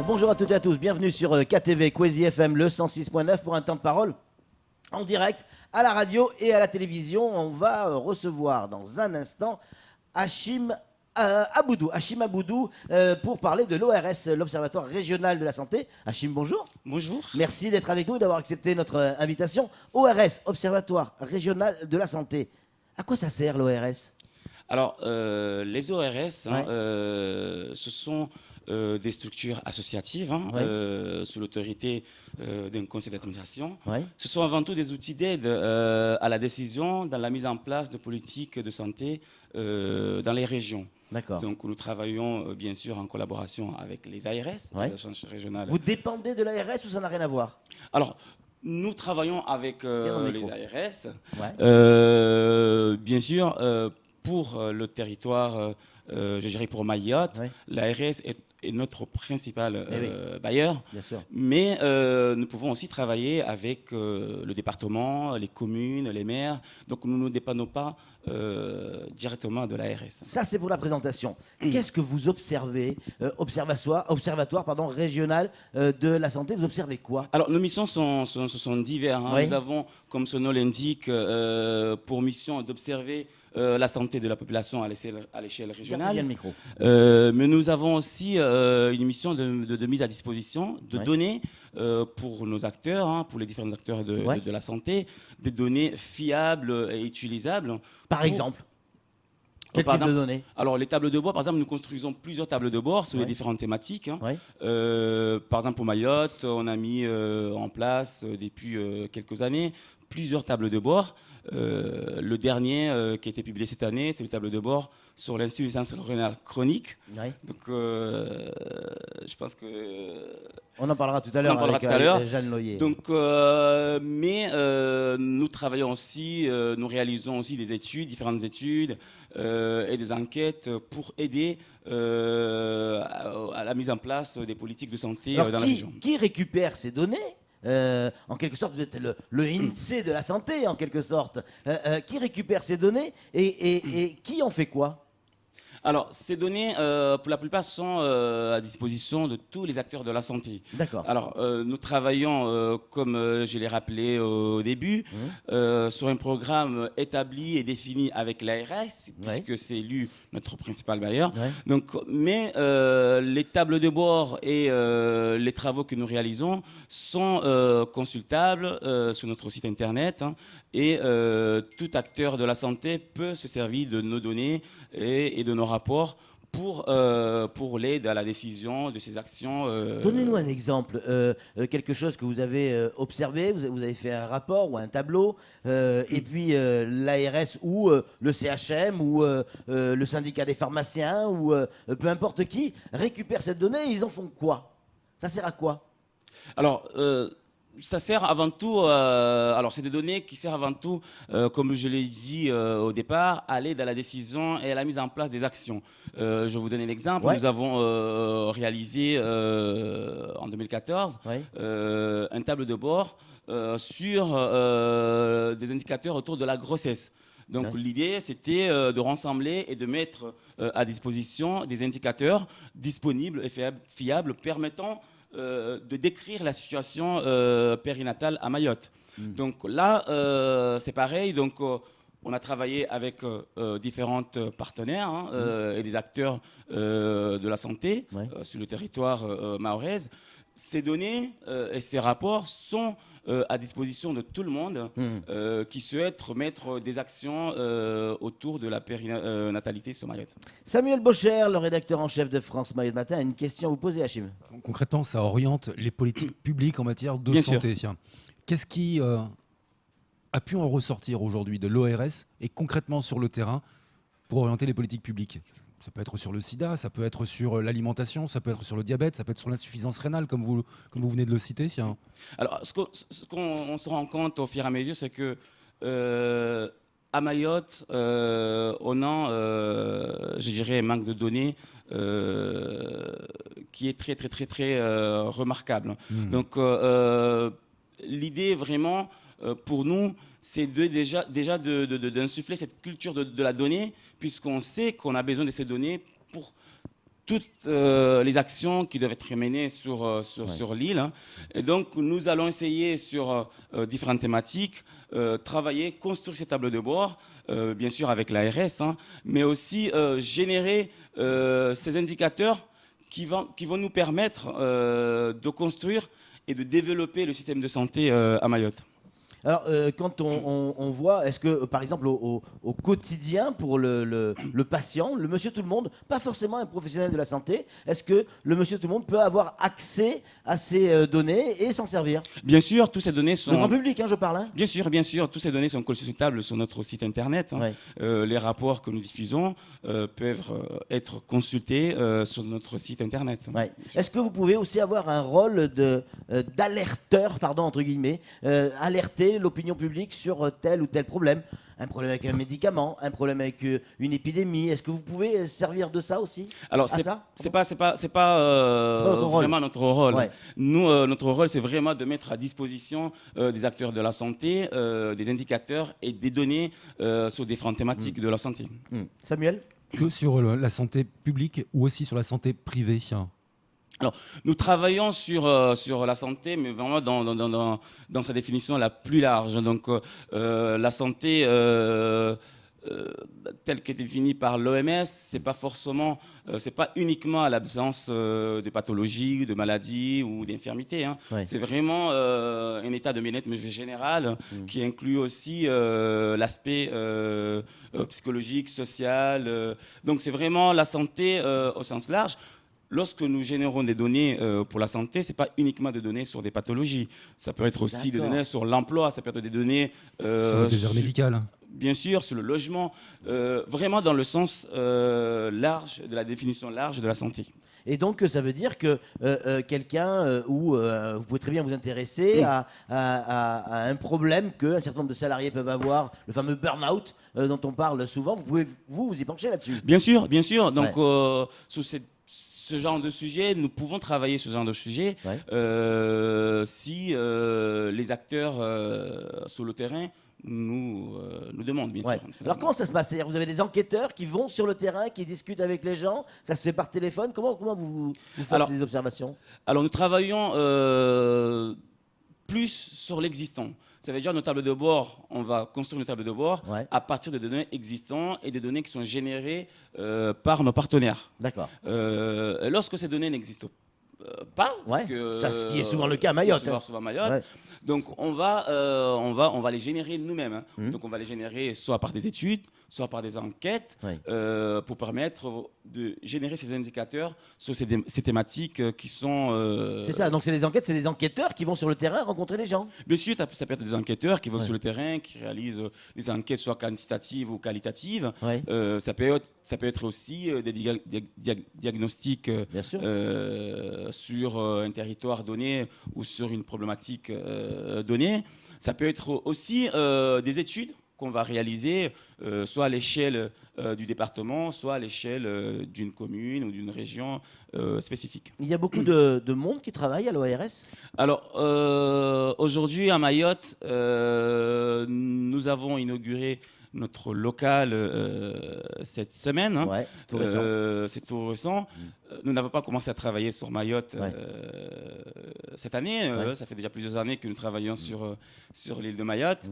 bonjour à toutes et à tous, bienvenue sur KTV, Kwezi FM, le 106.9 pour un temps de parole en direct à la radio et à la télévision. On va recevoir dans un instant Hachim Aboudou, pour parler de l'ORS, l'Observatoire Régional de la Santé. Hachim, bonjour. Bonjour. Merci d'être avec nous et d'avoir accepté notre invitation. ORS, Observatoire Régional de la Santé. À quoi ça sert l'ORS ? Alors, les ORS, ce sont des structures associatives sous l'autorité d'un conseil d'administration. Ouais. Ce sont avant tout des outils d'aide à la décision dans la mise en place de politiques de santé dans les régions. D'accord. Donc, nous travaillons bien sûr en collaboration avec les ARS, les agences régionales. Vous dépendez de l'ARS ou ça n'a rien à voir ? Alors, nous travaillons avec les ARS, bien sûr, pour le territoire, je dirais pour Mayotte. L'ARS est notre principal bailleur, bien sûr. Mais nous pouvons aussi travailler avec le département, les communes, les maires. Donc nous ne dépendons pas directement de l'ARS. Ça, c'est pour la présentation. Qu'est-ce que vous observez, observatoire régional de la santé, vous observez quoi ? Alors, nos missions sont diverses. Nous avons, comme son nom l'indique, pour mission d'observer la santé de la population à l'échelle régionale. Bien le micro. Mais nous avons aussi une mission de mise à disposition de données pour nos acteurs, pour les différents acteurs de la santé, des données fiables et utilisables. Par exemple, quel type de données ? Alors, les tables de bord, par exemple, nous construisons plusieurs tables de bord sur les différentes thématiques. Par exemple, pour Mayotte, on a mis en place depuis quelques années plusieurs tables de bord. Le dernier qui a été publié cette année, c'est le tableau de bord sur l'insuffisance rénale chronique. Donc, je pense que... On en parlera tout à l'heure avec Jeanne Loyer. Donc, mais nous travaillons aussi, nous réalisons aussi des études, différentes études et des enquêtes pour aider à la mise en place des politiques de santé dans la région. Qui récupère ces données ? En quelque sorte, vous êtes le INSEE de la santé, en quelque sorte. Qui récupère ces données et qui en fait quoi ? Alors, ces données, pour la plupart, sont à disposition de tous les acteurs de la santé. D'accord. Alors, nous travaillons, comme je l'ai rappelé au début, sur un programme établi et défini avec l'ARS, puisque c'est lui notre principal bailleur. Donc, mais les tables de bord et les travaux que nous réalisons sont consultables sur notre site internet, et tout acteur de la santé peut se servir de nos données et de nos rapports pour l'aide à la décision de ces actions. Donnez-nous un exemple, quelque chose que vous avez observé, vous avez fait un rapport ou un tableau, et puis l'ARS ou le CHM ou le syndicat des pharmaciens ou peu importe qui récupère cette donnée et ils en font quoi ? Ça sert à quoi ? Alors, ça sert avant tout, alors c'est des données qui servent avant tout, comme je l'ai dit au départ, à l'aide à la décision et à la mise en place des actions. Je vais vous donner l'exemple. Nous avons réalisé en 2014 un tableau de bord sur des indicateurs autour de la grossesse. Donc l'idée, c'était de rassembler et de mettre à disposition des indicateurs disponibles et fiables permettant de décrire la situation périnatale à Mayotte. Donc là, c'est pareil. Donc, on a travaillé avec différents partenaires et des acteurs de la santé sur le territoire mahorais. Ces données et ces rapports sont à disposition de tout le monde qui souhaite mettre des actions autour de la périnatalité sur Mayotte. Samuel Bocher, le rédacteur en chef de France Mayotte Matin, a une question à vous poser, Hachim. Concrètement, ça oriente les politiques publiques en matière de santé. Qu'est-ce qui a pu en ressortir aujourd'hui de l'ORS et concrètement sur le terrain pour orienter les politiques publiques ? Ça peut être sur le sida, ça peut être sur l'alimentation, ça peut être sur le diabète, ça peut être sur l'insuffisance rénale, comme vous venez de le citer. Alors, ce qu'on se rend compte au fur et à mesure, c'est que à Mayotte, on a, je dirais, un manque de données qui est très, très, très, très remarquable. Donc, l'idée vraiment pour nous, c'est déjà d'insuffler cette culture de la donnée, puisqu'on sait qu'on a besoin de ces données pour toutes les actions qui doivent être menées sur l'île. Hein. Et donc, nous allons essayer sur différentes thématiques, travailler, construire ces tableaux de bord, bien sûr avec l'ARS, hein, mais aussi générer ces indicateurs qui vont nous permettre de construire et de développer le système de santé à Mayotte. Alors, quand on voit, est-ce que, par exemple, au quotidien, pour le patient, le monsieur tout le monde, pas forcément un professionnel de la santé, est-ce que le monsieur tout le monde peut avoir accès à ces données et s'en servir? Bien sûr, toutes ces données sont... Le grand public, hein, je parle. Hein. Bien sûr, toutes ces données sont consultables sur notre site internet. Hein. Ouais. Les rapports que nous diffusons peuvent être consultés sur notre site internet. Ouais. Est-ce que vous pouvez aussi avoir un rôle d'alerteur, pardon, entre guillemets, alerter l'opinion publique sur tel ou tel problème, un problème avec un médicament, un problème avec une épidémie? Est-ce que vous pouvez servir de ça aussi? Alors, c'est pas vraiment notre rôle. Ouais. Nous, notre rôle, c'est vraiment de mettre à disposition des acteurs de la santé, des indicateurs et des données sur différentes thématiques de la santé. Samuel? Que sur la santé publique ou aussi sur la santé privée? Alors, nous travaillons sur la santé, mais vraiment dans sa définition la plus large. Donc, la santé telle qu'elle est définie par l'OMS, c'est pas uniquement à l'absence de pathologies, de maladies ou d'infirmités. Hein. Ouais. C'est vraiment un état de bien-être général qui inclut aussi l'aspect psychologique, social. Donc, c'est vraiment la santé au sens large. Lorsque nous générons des données pour la santé, ce n'est pas uniquement des données sur des pathologies. Ça peut être aussi des données sur l'emploi, ça peut être des données... sur le désert médical. Bien sûr, sur le logement, vraiment dans le sens large, de la définition large de la santé. Et donc, ça veut dire que quelqu'un, vous pouvez très bien vous intéresser à un problème qu'un certain nombre de salariés peuvent avoir, le fameux burn-out dont on parle souvent. Vous pouvez vous y pencher là-dessus. Bien sûr. Donc, sous ce genre de sujet, nous pouvons travailler sur ce genre de sujet si les acteurs sur le terrain nous demandent, bien sûr. Alors comment ça se passe? C'est-à-dire, vous avez des enquêteurs qui vont sur le terrain, qui discutent avec les gens, ça se fait par téléphone? Comment vous faites ces observations? Alors nous travaillons plus sur l'existant. Ça veut dire nos tables de bord, on va construire une table de bord à partir de données existantes et des données qui sont générées par nos partenaires. D'accord. Lorsque ces données n'existent pas, parce que, ce qui est souvent le cas à Mayotte. Souvent à Mayotte. Donc on va les générer nous-mêmes. Hein. Donc on va les générer soit par des études, soit par des enquêtes, pour permettre de générer ces indicateurs sur ces thématiques qui sont... C'est ça, donc c'est des enquêtes, c'est des enquêteurs qui vont sur le terrain rencontrer les gens. Bien sûr, ça peut être des enquêteurs qui vont sur le terrain, qui réalisent des enquêtes soit quantitatives ou qualitatives. Ça peut être aussi des diagnostics sur un territoire donné ou sur une problématique donnée. Ça peut être aussi des études qu'on va réaliser soit à l'échelle du département, soit à l'échelle d'une commune ou d'une région spécifique. Il y a beaucoup de monde qui travaille à l'ORS? Alors, aujourd'hui à Mayotte, nous avons inauguré notre local cette semaine. Hein. C'est tout récent. Nous n'avons pas commencé à travailler sur Mayotte cette année. Ça fait déjà plusieurs années que nous travaillons sur l'île de Mayotte.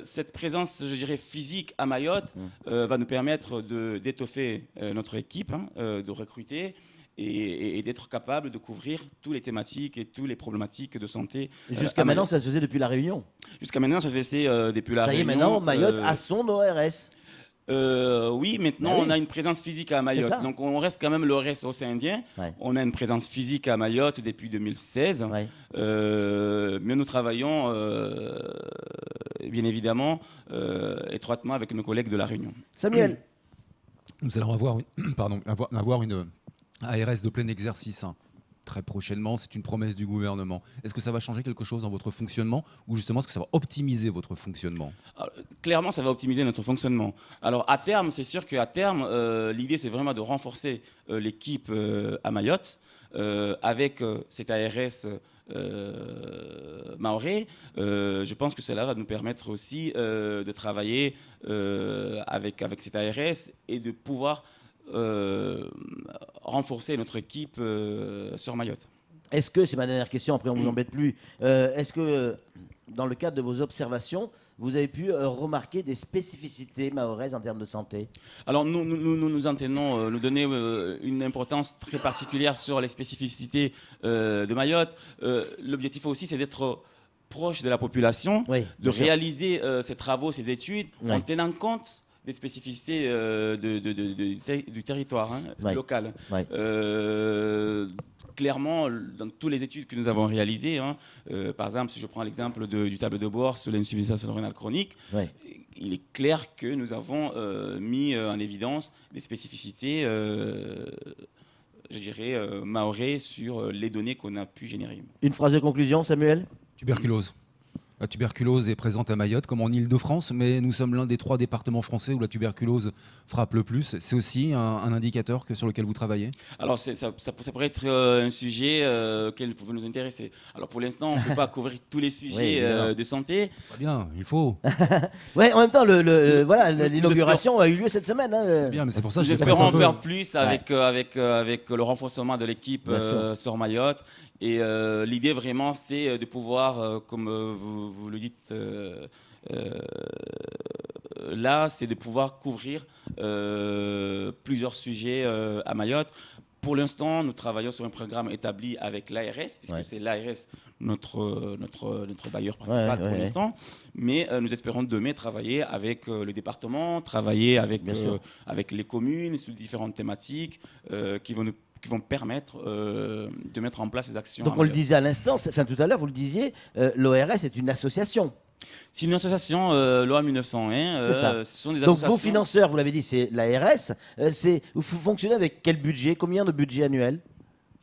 Cette présence, je dirais, physique à Mayotte va nous permettre d'étoffer notre équipe, de recruter et d'être capable de couvrir toutes les thématiques et toutes les problématiques de santé. Jusqu'à maintenant, ça se faisait depuis La Réunion. Jusqu'à maintenant, ça se faisait depuis La Réunion. Ça y est, maintenant, Mayotte a son ORS. Oui, maintenant, on a une présence physique à Mayotte. Donc, on reste quand même l'ORS océanien. On a une présence physique à Mayotte depuis 2016. Mais nous travaillons, bien évidemment, étroitement avec nos collègues de La Réunion. Samuel. Nous allons avoir une ARS de plein exercice très prochainement, c'est une promesse du gouvernement. Est-ce que ça va changer quelque chose dans votre fonctionnement ou justement est-ce que ça va optimiser votre fonctionnement? Alors, clairement, ça va optimiser notre fonctionnement. Alors à terme, c'est sûr qu'à terme, l'idée c'est vraiment de renforcer l'équipe à Mayotte avec cette ARS maoré. Je pense que cela va nous permettre aussi de travailler avec cette ARS et de pouvoir renforcer notre équipe sur Mayotte. Est-ce que, c'est ma dernière question, après on ne vous embête plus, est-ce que dans le cadre de vos observations, vous avez pu remarquer des spécificités mahoraises en termes de santé? Alors nous entendons nous donner une importance très particulière sur les spécificités de Mayotte. L'objectif aussi, c'est d'être proche de la population, Oui, de bien sûr. réaliser ces travaux, ces études, en Oui. tenant compte des spécificités du territoire Oui. local. Oui. Clairement, dans toutes les études que nous avons réalisées, par exemple, si je prends l'exemple du tableau de bord sur l'insuffisance rénale chronique, Oui. il est clair que nous avons mis en évidence des spécificités, je dirais, mahorais sur les données qu'on a pu générer. Une phrase de conclusion, Samuel? Tuberculose. La tuberculose est présente à Mayotte comme en Île-de-France, mais nous sommes l'un des 3 départements français où la tuberculose frappe le plus. C'est aussi un indicateur sur lequel vous travaillez? Alors, ça pourrait être un sujet qui pourrait nous intéresser. Alors, pour l'instant, on ne peut pas couvrir tous les sujets évidemment. de santé. Pas bien, il faut. Ouais, en même temps, voilà, l'inauguration a eu lieu cette semaine. C'est bien, mais c'est pour ça que Nous je espérons en un peu. faire plus avec le renforcement de l'équipe Bien sûr. sur Mayotte. Et l'idée vraiment, c'est de pouvoir, comme vous le dites là, c'est de pouvoir couvrir plusieurs sujets à Mayotte. Pour l'instant, nous travaillons sur un programme établi avec l'ARS, puisque c'est l'ARS notre bailleur principal pour l'instant. Mais nous espérons demain travailler avec le département, travailler avec les communes sur différentes thématiques qui vont permettre de mettre en place ces actions. Donc on le disait à l'instant, tout à l'heure vous le disiez, l'ORS est une association. C'est une association, loi 1901. C'est ça. Ce sont des Donc associations. vos financeurs, vous l'avez dit, c'est l'ARS. Vous fonctionnez avec quel budget? Combien de budget annuel?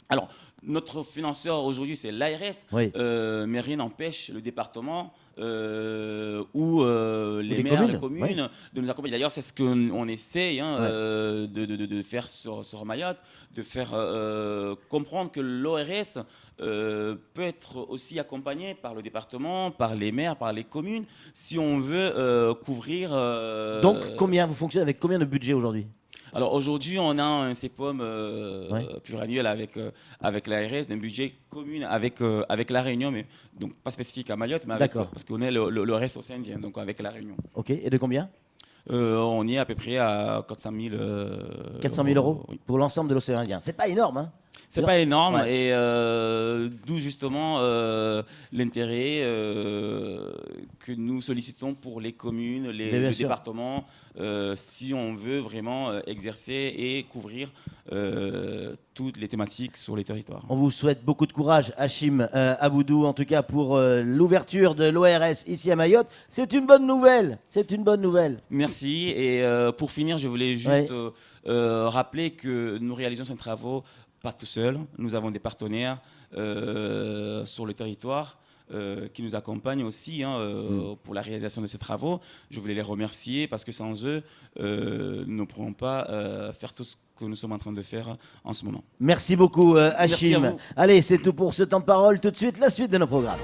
Alors, notre financeur aujourd'hui, c'est l'ARS, Oui. mais rien n'empêche le département ou les maires, communes, les communes de nous accompagner. D'ailleurs, c'est ce qu'on essaye de faire sur Mayotte, de faire comprendre que l'ORS peut être aussi accompagné par le département, par les maires, par les communes, si on veut couvrir... Donc vous fonctionnez avec combien de budget aujourd'hui? Alors aujourd'hui, on a un CEPOM pluriannuel avec l'ARS, d'un budget commun avec La Réunion, mais donc pas spécifique à Mayotte, mais parce qu'on est le reste au Indien, donc avec La Réunion. Ok, et de combien? On est à peu près à 400 000 400 000 euros oui. pour l'ensemble de l'océan Indien. C'est pas énorme, hein? C'est pas énorme, et d'où justement l'intérêt que nous sollicitons pour les communes, le département, si on veut vraiment exercer et couvrir toutes les thématiques sur les territoires. On vous souhaite beaucoup de courage, Hachim Aboudou, en tout cas pour l'ouverture de l'ORS ici à Mayotte. C'est une bonne nouvelle. C'est une bonne nouvelle. Merci. Et pour finir, je voulais juste rappeler que nous réalisons ces travaux pas tout seuls. Nous avons des partenaires sur le territoire qui nous accompagnent aussi pour la réalisation de ces travaux. Je voulais les remercier parce que sans eux, nous ne pourrons pas faire tout ce que nous sommes en train de faire en ce moment. Merci beaucoup, Hachim. Merci à vous. Allez, c'est tout pour ce temps de parole. Tout de suite, la suite de nos programmes.